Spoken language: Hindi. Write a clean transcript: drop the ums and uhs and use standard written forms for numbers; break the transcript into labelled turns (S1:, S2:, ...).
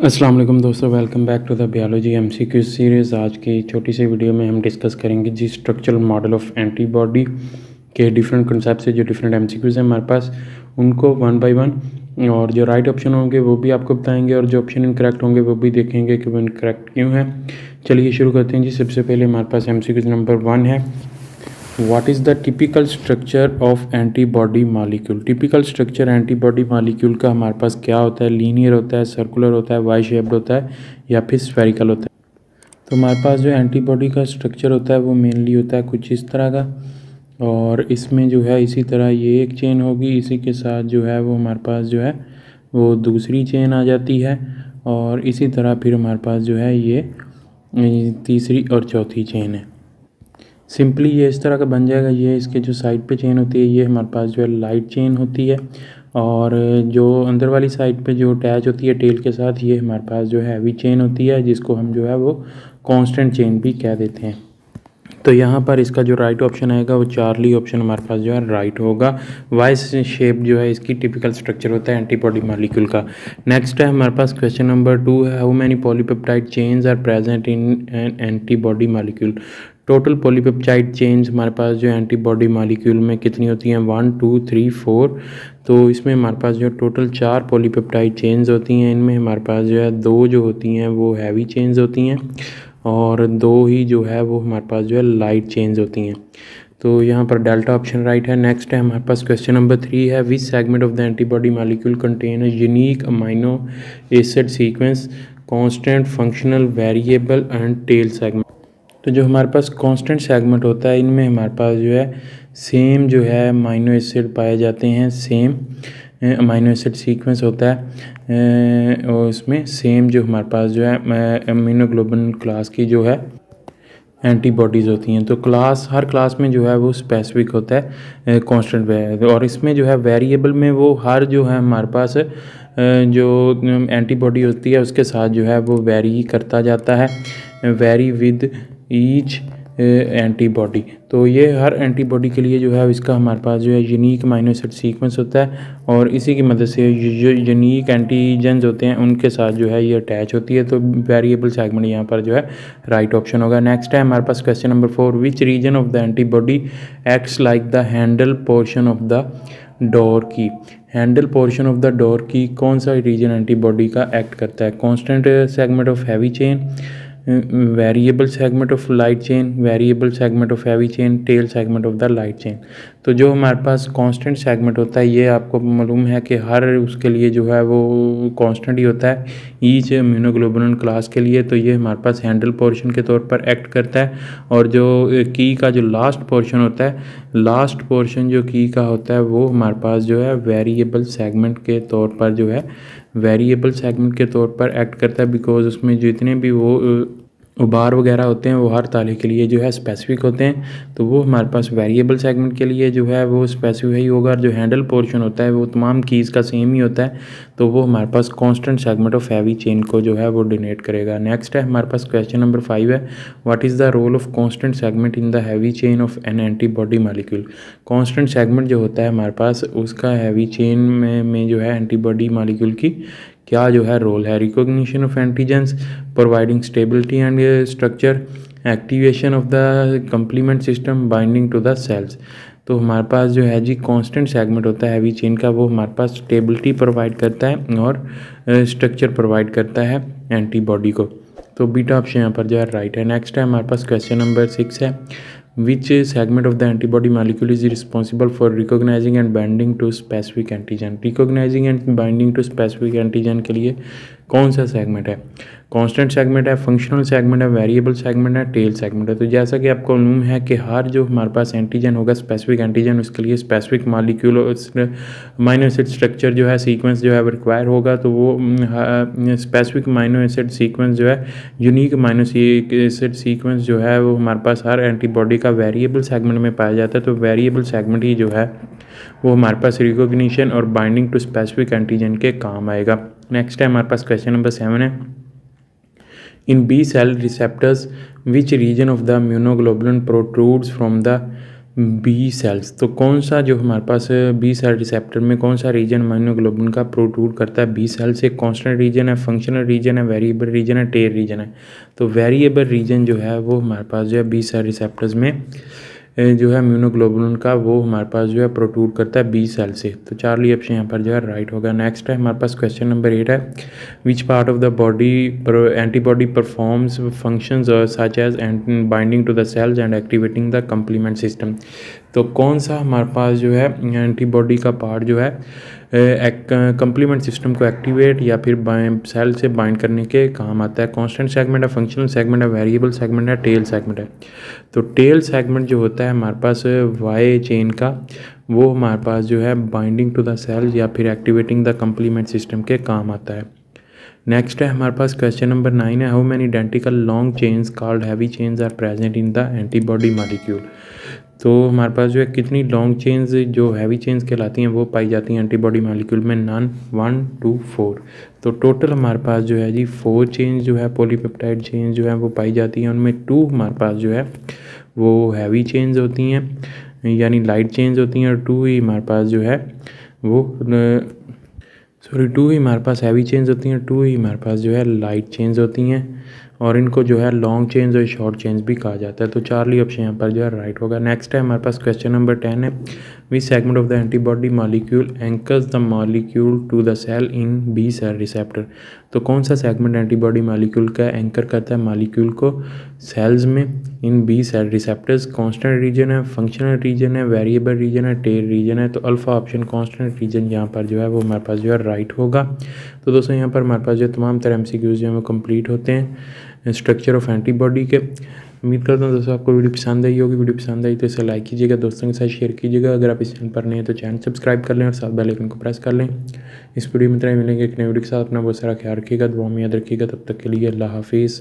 S1: अस्सलाम वालेकुम दोस्तों, welcome back to the biology MCQ series. आज की छोटी सी वीडियो में हम डिस्कस करेंगे जी स्ट्रक्चरल मॉडल ऑफ एंटीबॉडी के डिफरेंट कंसेप्ट से जो डिफरेंट एमसीक्यूज़ हैं हमारे पास, उनको वन बाय वन, और जो राइट ऑप्शन होंगे वो भी आपको बताएंगे और जो ऑप्शन इनकरेक्ट होंगे वो भी देखेंगे कि वो इनकरेक्ट क्यों है। चलिए शुरू करते हैं जी। सबसे पहले हमारे पास एमसीक्यूज़ नंबर 1 है, what is the typical structure of antibody molecule. Typical structure antibody molecule का हमारे पास क्या होता है? लीनियर होता है, सर्कुलर होता है, वाई शेप्ड होता है या फिर स्फेरिकल होता है। तो हमारे पास जो एंटीबॉडी का स्ट्रक्चर होता है वो मेनली होता है कुछ इस तरह का, और इसमें जो है इसी तरह ये एक चेन होगी, इसी के साथ जो है वो हमारे पास जो है वो दूसरी चेन आ जाती है, और इसी तरह फिर हमारे पास जो है ये तीसरी और चौथी चेन है। सिंपली ये इस तरह का बन जाएगा। ये इसके जो साइड पे चेन होती है ये हमारे पास जो है लाइट चेन होती है, और जो अंदर वाली साइड पे जो अटैच होती है टेल के साथ ये हमारे पास जो है हैवी चेन होती है, जिसको हम जो है वो कांस्टेंट चेन भी कह देते हैं। तो यहाँ पर इसका जो राइट ऑप्शन आएगा वो चार्ली ऑप्शन हमारे पास जो है राइट होगा। वाइस शेप जो है इसकी टिपिकल स्ट्रक्चर होता है एंटीबॉडी मॉलिक्यूल का। नेक्स्ट है हमारे पास क्वेश्चन नंबर 2 है, how many polypeptide chains are present in an antibody molecule. Total polypeptide chains हमारे पास जो एंटीबॉडी मॉलिक्यूल में कितनी होती हैं? 1 2 3 4। तो इसमें हमारे पास जो टोटल 4 पॉलीपेप्टाइड चेन्स होती हैं। इनमें हमारे पास जो है 2 जो होती हैं वो हैवी चेन्स होती हैं, और 2 ही जो है वो हमारे पास जो है लाइट चेन्स होती हैं। तो यहाँ पर डेल्टा ऑप्शन राइट है। नेक्स्ट है हमारे पास क्वेश्चन नंबर 3 है, which segment of the antibody molecule contain unique amino acid sequence, constant, functional, variable and tail segment. तो जो हमारे पास कांस्टेंट सेगमेंट होता है इनमें हमारे पास जो है सेम जो है अमाइनो एसिड पाए जाते हैं, सेम अमाइनो एसिड सीक्वेंस होता है, और इसमें सेम जो हमारे पास जो है इम्यूनोग्लोबुलिन क्लास की जो है एंटीबॉडीज़ होती हैं। तो क्लास, हर क्लास में जो है वो स्पेसिफिक होता है कांस्टेंट वे, और इसमें जो है वेरिएबल में वो हर जो है हमारे पास जो एंटीबॉडी होती है उसके साथ जो है वो वेरी करता जाता है, वेरी विद ईच एंटीबॉडी। तो ये हर एंटीबॉडी के लिए जो है इसका हमारे पास जो है यूनिक अमाइनो एसिड सीक्वेंस होता है, और इसी की मदद से जो यूनिक एंटीजन्स होते हैं उनके साथ जो है ये अटैच होती है। तो वेरिएबल सेगमेंट यहाँ पर जो है राइट ऑप्शन होगा। नेक्स्ट है हमारे पास question number 4, which region of the antibody acts like the handle portion of the door key. Handle portion of the door key कौन सा रीजन एंटीबॉडी का एक्ट करता है? Constant segment of heavy chain, variable segment of light chain, variable segment of heavy chain, tail segment of the light chain. तो जो हमारे पास कांस्टेंट सेगमेंट होता है ये आपको मालूम है कि हर उसके लिए जो है वो कांस्टेंट ही होता है ईच इम्यूनोग्लोबुलिन क्लास के लिए। तो ये हमारे पास हैंडल पोर्शन के तौर पर एक्ट करता है, और जो की का जो लास्ट पोर्शन होता है, लास्ट पोर्शन जो की का होता है वो हमारे पास जो है वेरिएबल सेगमेंट के तौर पर जो है वेरिएबल सेगमेंट के तौर पर एक्ट करता है, बिकॉज उसमें जितने भी वो उबार वगैरह होते हैं वो हर ताले के लिए जो है स्पेसिफिक होते हैं। तो वो हमारे पास वेरिएबल सेगमेंट के लिए जो है वो स्पेसिफिक ही होगा, और जो हैंडल पोर्शन होता है वो तमाम कीज़ का सेम ही होता है, तो वो हमारे पास constant segment of heavy chain को जो है वो डिनोट करेगा। नेक्स्ट है हमारे पास क्वेश्चन नंबर 5 है, what is the role of constant segment in the heavy chain of an antibody molecule. Constant segment जो होता है हमारे पास उसका हैवी चेन में जो है एंटीबॉडी मॉलिक्यूल की क्या जो है रोल है? Recognition of antigens, providing stability and structure, activation of the complement system, binding to the cells. तो हमारे पास जो है जी कांस्टेंट सेगमेंट होता है हैवी चेन का, वो हमारे पास स्टेबिलिटी प्रोवाइड करता है और स्ट्रक्चर प्रोवाइड करता है एंटीबॉडी को। तो बीटा ऑप्शन यहाँ पर जो है राइट है। नेक्स्ट है हमारे पास क्वेश्चन नंबर 6 है, which segment of the antibody molecule is responsible for recognizing and binding to specific antigen। recognizing and binding to specific antigen के लिए कौन सा सेगमेंट है? कांस्टेंट सेगमेंट है, फंक्शनल सेगमेंट है, वेरिएबल सेगमेंट है, टेल सेगमेंट है। तो जैसा कि आपको मालूम है कि हर जो हमारे पास एंटीजन होगा स्पेसिफिक एंटीजन, उसके लिए specific molecule amino acid structure जो है सीक्वेंस जो है रिक्वायर होगा। तो वो स्पेसिफिक अमाइनो एसिड सीक्वेंस जो है यूनिक अमाइनो एसिड सीक्वेंस जो है वो हमारे पास हर एंटीबॉडी का वेरिएबल सेगमेंट में पाया जाता है। तो वेरिएबल सेगमेंट ही जो है वो हमारे पास रिकॉग्निशन और बाइंडिंग टू स्पेसिफिक एंटीजन के काम आएगा। नेक्स्ट है हमारे पास क्वेश्चन नंबर 7 है, in B cell receptors which region of the immunoglobulin protrudes from the B cells. तो कौन सा जो हमारे पास बी सेल रिसेप्टर में कौन सा रीजन इम्यूनोग्लोबुलिन का प्रोट्रूड करता है बी सेल से? कॉन्स्टेंट रीजन है, फंक्शनल रीजन है, वेरिएबल रीजन है, टेर रीजन है। तो वेरिएबल रीजन जो है वो हमारे पास जो है बी सेल रिसेप्टर्स में जो है इम्यूनोग्लोबुलिन का वो हमारे पास जो है प्रोट्रूड करता है बी सेल से। तो चार्ली ऑप्शन यहाँ पर जो है राइट होगा। नेक्स्ट है हमारे पास क्वेश्चन नंबर 8 है, which part of the body antibody performs functions such as binding to the cells and activating the complement system. तो कौन सा हमारे पास जो है एंटीबॉडी का पार्ट जो है कंप्लीमेंट सिस्टम को एक्टिवेट या फिर सेल से बाइंड करने के काम आता है? कांस्टेंट सेगमेंट है, फंक्शनल सेगमेंट है, वेरिएबल सेगमेंट है, टेल सेगमेंट है। तो टेल सेगमेंट जो होता है हमारे पास वाई चेन का, वो हमारे पास जो है बाइंडिंग टू द सेल या फिर एक्टिवेटिंग द कंप्लीमेंट सिस्टम के काम आता है। नेक्स्ट है हमारे पास क्वेश्चन नंबर 9 है, how many identical long chains called heavy chains are present in the antibody molecule. तो हमारे पास जो है कितनी लॉन्ग चेन्स जो हैवी चेन्स कहलाती हैं वो पाई जाती हैं एंटीबॉडी मॉलिक्यूल में? नन, 1, 2, 4। तो टोटल हमारे पास जो है जी 4 चेन्स जो है पॉलीपेप्टाइड चेन्स जो है वो पाई जाती हैं। उनमें 2 हमारे पास जो है वो हैवी चेन्स होती हैं यानी लाइट चेन्स होती हैं, और 2 ही हमारे पास जो है वो 2 ही हमारे पास हैवी चेन्स होती हैं, 2 ही हमारे पास जो है लाइट चेन्स होती हैं, और इनको जो है लॉन्ग चेन्स और शॉर्ट चेन्स भी कहा जाता है। तो चार्ली ऑप्शन यहाँ पर जो है राइट होगा। नेक्स्ट है हमारे पास क्वेश्चन नंबर 10 है, which segment of the antibody molecule anchors the molecule to the cell in B cell receptor. तो कौन सा सेगमेंट एंटीबॉडी मॉलिक्यूल का एंकर करता है मॉलिक्यूल को सेल्स में in B cell receptors? Constant region है, फंक्शनल रीजन है, वेरिएबल रीजन है, टेल रीजन है। तो अल्फा ऑप्शन कांस्टेंट रीजन यहाँ पर जो है वो हमारे पास जो है राइट होगा। तो दोस्तों यहाँ पर हमारे पास जो तमाम तरह MCQs जो है वो कंप्लीट होते हैं स्ट्रक्चर ऑफ एंटीबॉडी के। उम्मीद करता हूँ दोस्तों आपको वीडियो पसंद आई होगी। वीडियो पसंद आई तो इसे लाइक कीजिएगा, दोस्तों के साथ शेयर कीजिएगा। अगर आप इस चैनल पर नए हैं तो चैनल सब्सक्राइब कर लें और साथ बेल आइकन को प्रेस कर लें। इस वीडियो में तरह मिलेंगे एक नए वीडियो के साथ। अपना बहुत सारा ख्याल रखिएगा, दुआ में याद रखिएगा। तब तक के लिए अल्लाह हाफिज़।